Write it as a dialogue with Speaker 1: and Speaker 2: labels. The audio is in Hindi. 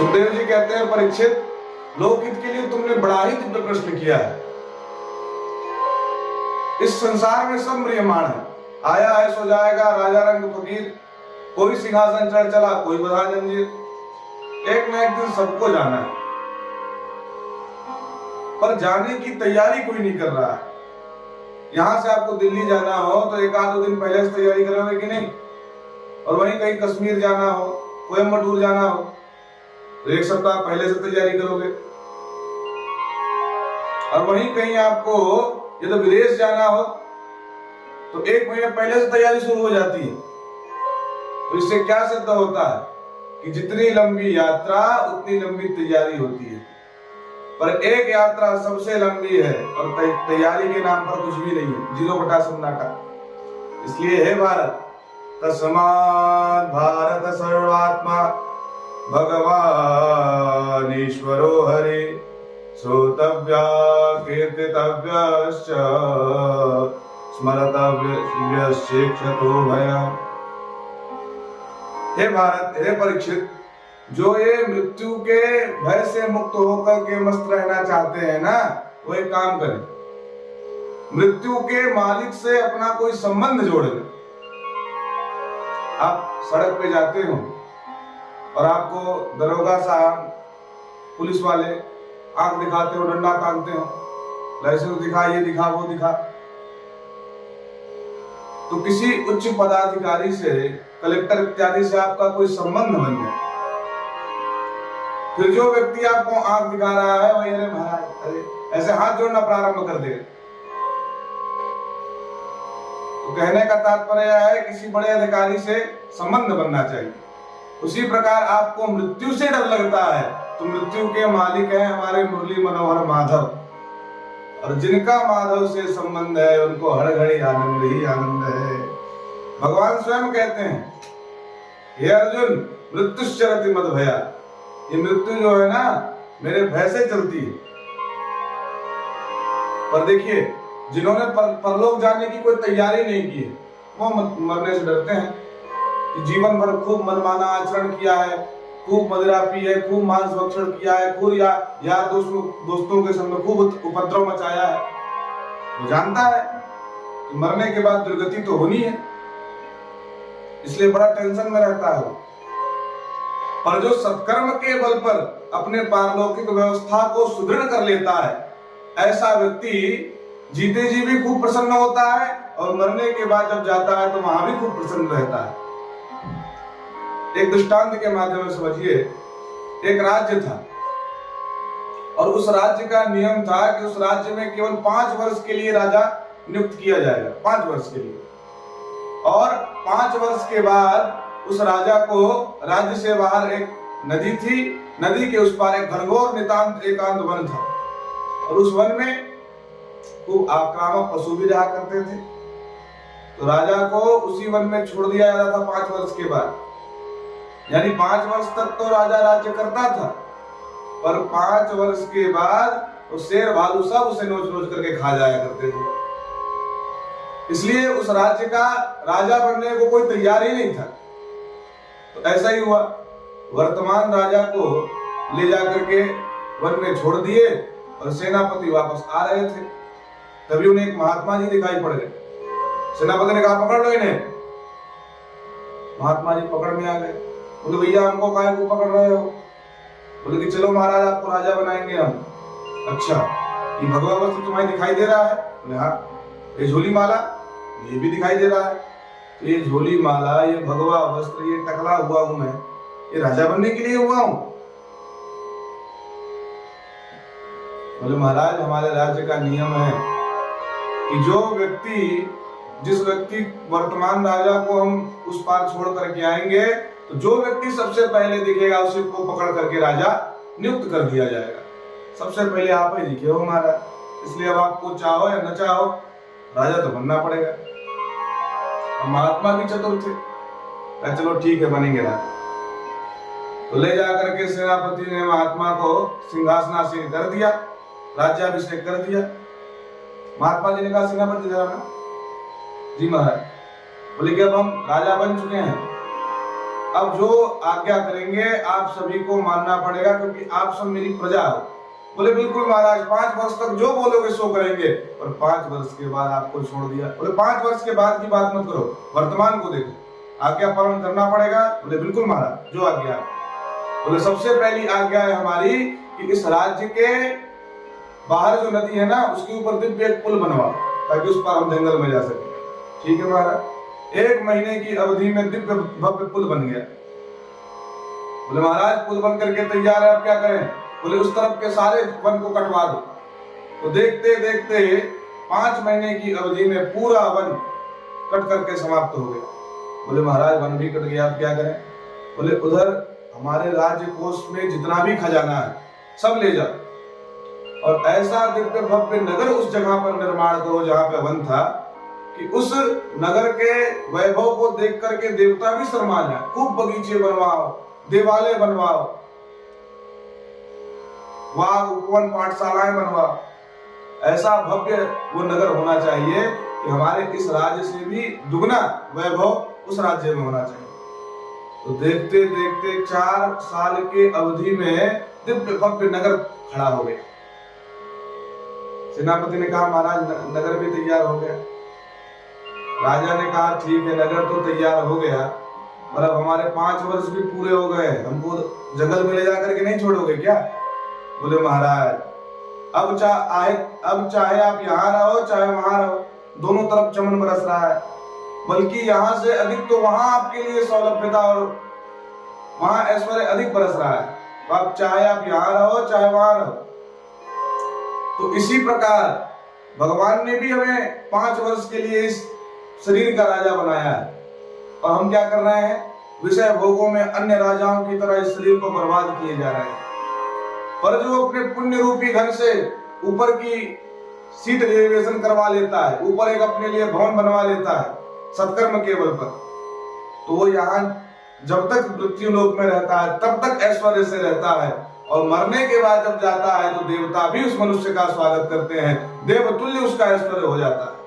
Speaker 1: सुखदेव जी कहते हैं, परीक्षित, लोकहित के लिए तुमने बड़ा ही दिव्य प्रश्न किया है। इस संसार में सब म्रियमाण है, आया है सो जाएगा, राजा रंग फकीर, कोई सिंहासन चढ़ चला, कोई बधा जंजीर, एक न एक दिन सबको जाना है, पर जाने की तैयारी कोई नहीं कर रहा है। यहां से आपको दिल्ली जाना हो तो एक आध दो दिन पहले से तैयारी करोगे कि नहीं, और वहीं कहीं कश्मीर जाना हो, कोयम्बटूर जाना हो तो एक सप्ताह पहले से तैयारी करोगे, और वहीं कहीं आपको यदि विदेश जाना हो तो एक महीने पहले से तैयारी शुरू हो जाती है। तो इससे क्या सिद्ध होता है कि जितनी लंबी यात्रा उतनी लंबी तैयारी होती है, पर एक यात्रा सबसे लंबी है और तैयारी के नाम पर कुछ भी नहीं है, 0 सन्नाटा। इसलिए हे भारत, तस्मात् भारत सर्वात्मा भगवान ईश्वरो हरि, श्रोतव्या कीर्तितव्यश्च स्मरतव्यश्चेक्षतो भयम्। हे भारत, हे परीक्षित, जो ये मृत्यु के भय से मुक्त होकर के मस्त रहना चाहते हैं ना, वो एक काम करें, मृत्यु के मालिक से अपना कोई संबंध जोड़ लें। आप सड़क पे जाते हो और आपको दरोगा साहब, पुलिस वाले आंख दिखाते हो, डंडा तानते हो, लाइसेंस दिखा, ये दिखा, वो दिखा। तो किसी उच्च पदाधिकारी से, कलेक्टर इत्यादि से आपका कोई संबंध बन गया, फिर जो व्यक्ति आपको आंख दिखा रहा है वही, अरे महाराज, अरे, ऐसे हाथ जोड़ना प्रारंभ कर देगा। तो कहने का तात्पर्य है किसी बड़े अधिकारी से संबंध बनना चाहिए। उसी प्रकार आपको मृत्यु से डर लगता है तो मृत्यु के मालिक हैं हमारे मुरली मनोहर माधव, और जिनका माधव से संबंध है उनको हर घड़ी आनंद ही आनंद है। भगवान स्वयं कहते हैं, हे अर्जुन, मृत्युश्चरति मद भया, ये मृत्यु जो है ना मेरे भय से चलती है। पर देखिए, जिन्होंने परलोक जाने की कोई तैयारी नहीं की है वो मरने से डरते हैं कि जीवन भर खूब मनमाना आचरण किया है, खूब मदिरा पी है, खूब मांस भक्षण किया है, खूब यार दोस्तों के संग खूब उपद्रव मचाया है, वो जानता है कि मरने के बाद दुर्गति तो होनी है, इसलिए बड़ा टेंशन में रहता है। पर जो सत्कर्म के बल पर अपने पारलौकिक व्यवस्था को सुदृढ़ कर लेता है, ऐसा व्यक्ति जीते जी भी खूब प्रसन्न होता है और मरने के बाद जब जाता है तो वहां भी खूब प्रसन्न रहता है। एक दृष्टांत के माध्यम से समझिए, एक राज्य था और उस राज्य का नियम था कि उस राज्य में केवल 5 वर्ष के लिए राजा नियुक्त किया जाएगा, 5 वर्ष के लिए, और 5 वर्ष के बाद उस राजा को राज्य से बाहर एक नदी थी, नदी के उस पार एक घनघोर नितांत एकांत वन था, और उस वन में खूब आक्रामक पशु भी रहा करते थे। तो राजा को उसी वन में छोड़ दिया जाता था 5 वर्ष के बाद, यानी 5 वर्ष तक तो राजा राज्य करता था, पर 5 वर्ष के बाद वो शेर भालू सब उसे नोच नोच करके खा जाया करते थे। इसलिए उस राज्य का राजा बनने को कोई तैयार ही नहीं था। तो ऐसा ही हुआ, वर्तमान राजा को ले जाकर के वन में छोड़ दिए और सेनापति वापस आ रहे थे, तभी उन्हें एक महात्मा जी दिखाई पड़ गए। सेनापति ने कहा, पकड़ लो इन्हें। महात्मा जी पकड़ में आ गए, बोले भैया हमको काहे को पकड़ रहे हो? बोले कि चलो महाराज आपको राजा बनाएंगे हम। अच्छा, ये भगवा वस्त्र तुम्हें दिखाई दे रहा है? बोले हाँ। ये झोली माला, ये भी दिखाई दे रहा है। तो ये झोली माला, ये भगवा वस्त्र, ये टकला हुआ हूं मैं, ये राजा बनने के लिए हुआ हूं? बोले महाराज हमारे राज्य का नियम है कि जो व्यक्ति, जिस व्यक्ति वर्तमान राजा को हम उस पार छोड़ करके आएंगे, तो जो व्यक्ति सबसे पहले दिखेगा उसी को पकड़ करके राजा नियुक्त कर दिया जाएगा। सबसे पहले आप ही दिखे हो महाराज, इसलिए अब आपको चाहो या न चाहो राजा तो बनना पड़ेगा। महात्मा भी चतुर थे, चलो ठीक है बनेंगे राजा। तो ले जाकर के सेनापति ने महात्मा को सिंहासनासीन कर दिया, राज्याभिषेक कर दिया। महात्मा जी ने कहा, सेनापति जरा ना। जी महाराज। बोले कि अब हम राजा बन चुके हैं, अब जो आज्ञा करेंगे आप सभी को मानना पड़ेगा, क्योंकि आप सब मेरी प्रजा हो। बोले बिल्कुल महाराज, 5 वर्ष तक जो बोलोगे सो करेंगे, और 5 वर्ष के बाद आपको छोड़ दिया। बोले 5 वर्ष के बाद की बात मत करो, वर्तमान को देखो, आज्ञा पालन करना पड़ेगा। बोले बिल्कुल महाराज, जो आज्ञा। बोले सबसे पहली आज्ञा है हमारी कि इस राज्य के बाहर जो नदी है ना, उसके ऊपर दिव्य एक पुल बनवाओ, ताकि उस पर हम जंगल में जा सके। ठीक है महाराज। 1 महीने की अवधि में दिव्य भव्य पुल बन गया। बोले महाराज पुल बन करके तैयार है, अब क्या करें? बोले उस तरफ के सारे वन को कटवा दो। तो देखते देखते 5 महीने की अवधि में पूरा वन कट करके समाप्त हो गया। बोले महाराज वन भी कट गया, अब क्या करें? बोले उधर हमारे राज्य कोष में जितना भी खजाना है सब ले जाओ, और ऐसा दिव्य भव्य नगर उस जगह पर निर्माण करो जहां पे वन था, कि उस नगर के वैभव को देख करके देवता भी शर्मा जाए। खूब बगीचे बनवाओ, देवालय बनवाओ, वहां उपवन पाठशालाएं बनवाओ। ऐसा भव्य वो नगर होना चाहिए कि हमारे इस राज्य से भी दुगना वैभव उस राज्य में होना चाहिए। तो देखते देखते 4 साल के अवधि में दिव्य भव्य नगर खड़ा हो गया। सेनापति ने कहा महाराज नगर भी तैयार हो गया। राजा ने कहा ठीक है, नगर तो तैयार हो गया, पर अब हमारे 5 वर्ष भी पूरे हो गए, हमको जंगल में ले जाकर के नहीं छोड़ोगे क्या? बोले महाराज अब चाहे आप यहाँ रहो चाहे वहां रहो, दोनों तरफ चमन बरस रहा है, बल्कि यहाँ से अधिक तो वहां आपके लिए सौलभ्यता और वहां ऐश्वर्य अधिक बरस रहा है। तो आप चाहे आप यहाँ रहो चाहे वहां रहो। तो इसी प्रकार भगवान ने भी हमें 5 वर्ष के लिए इस शरीर का राजा बनाया है, और हम क्या कर रहे हैं? विषय भोगों में अन्य राजाओं की तरह इस शरीर को बर्बाद किए जा रहे हैं। पर जो अपने पुण्य रूपी धन से ऊपर की सीट रिजर्वेशन करवा लेता है, ऊपर एक अपने लिए भवन बनवा लेता है सत्कर्म के बल पर, तो वो यहाँ जब तक मृत्यु लोक में रहता है तब तक ऐश्वर्य से रहता है, और मरने के बाद जब जाता है तो देवता भी उस मनुष्य का स्वागत करते हैं, देवतुल्य उसका ऐश्वर्य हो जाता है।